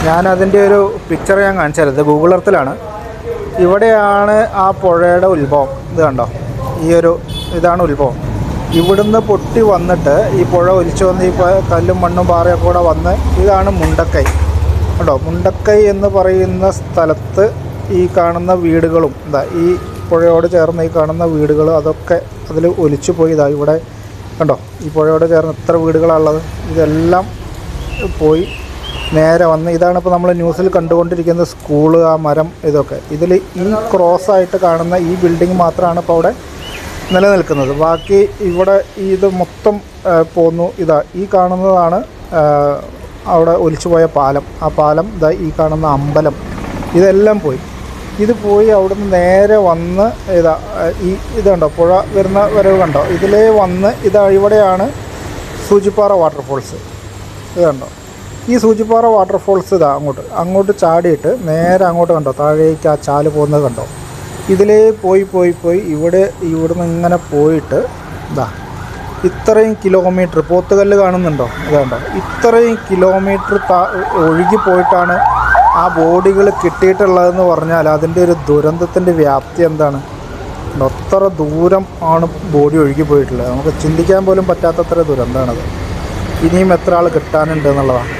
ഞാനതിൻ്റെ ഒരു പിക്ചർ ഞാൻ കാണിച്ചു തരാം. ഇത് ഗൂഗിൾ എർത്തിലാണ്. ഇവിടെയാണ് ആ പുഴയുടെ ഉത്ഭവം. ഇത് കണ്ടോ, ഇതാണ് ഉത്ഭവം. ഇവിടുന്ന് പൊട്ടി വന്നിട്ട് ഈ പുഴ ഒലിച്ചു വന്ന് ഈ കല്ലും മണ്ണും പാറയൊക്കെ കൂടെ വന്ന് ഇതാണ് മുണ്ടക്കൈ. കേട്ടോ, മുണ്ടക്കൈ എന്ന് പറയുന്ന സ്ഥലത്ത് ഈ കാണുന്ന വീടുകളും ഈ പുഴയോട് ചേർന്ന് ഈ കാണുന്ന വീടുകളും അതൊക്കെ അതിൽ ഒലിച്ചു പോയി. ഇവിടെ കണ്ടോ, ഈ പുഴയോട് ചേർന്ന് എത്ര വീടുകളാണുള്ളത്. ഇതെല്ലാം പോയി നേരെ വന്ന് ഇതാണിപ്പോൾ നമ്മൾ ന്യൂസിൽ കണ്ടുകൊണ്ടിരിക്കുന്ന സ്കൂള്, ആ മരം, ഇതൊക്കെ. ഇതിൽ ഈ ക്രോസായിട്ട് കാണുന്ന ഈ ബിൽഡിംഗ് മാത്രമാണ് ഇപ്പോൾ അവിടെ നിലനിൽക്കുന്നത്. ബാക്കി ഇവിടെ ഇത് മൊത്തം പോന്നു. ഈ കാണുന്നതാണ് അവിടെ ഒലിച്ചു പോയ പാലം. ആ പാലം, ഈ കാണുന്ന അമ്പലം, ഇതെല്ലാം പോയി. ഇത് പോയി അവിടുന്ന് നേരെ വന്ന് ഇതുണ്ടോ പുഴ വരുന്ന വരവ് കണ്ടോ, ഇതിലേ വന്ന് ഇവിടെയാണ് സൂചിപ്പാറ വാട്ടർഫോൾസ്. ഇത് കണ്ടോ, ഈ സൂചിപ്പാറ വാട്ടർഫോൾസ് അങ്ങോട്ട് ചാടിയിട്ട് നേരെ അങ്ങോട്ട് കണ്ടോ, താഴേക്ക് ആ ചാല് പോകുന്നത് കണ്ടോ. ഇതിലേ പോയി ഇവിടുന്ന് ഇങ്ങനെ പോയിട്ട് ഇത്രയും കിലോമീറ്റർ പോത്തുകല്ല് കാണുന്നുണ്ടോ, ഇതുണ്ടോ, ഇത്രയും കിലോമീറ്റർ ഒഴുകി പോയിട്ടാണ് ആ ബോഡികൾ കിട്ടിയിട്ടുള്ളതെന്ന് പറഞ്ഞാൽ അതിൻ്റെ ഒരു ദുരന്തത്തിൻ്റെ വ്യാപ്തി എന്താണ്. അത്ര ദൂരം ആണ് ബോഡി ഒഴുകി പോയിട്ടുള്ളത്. നമുക്ക് ചിന്തിക്കാൻ പോലും പറ്റാത്തത്ര ദുരന്തമാണത്. ഇനിയും എത്ര ആൾ കിട്ടാനുണ്ട് എന്നുള്ളതാണ്.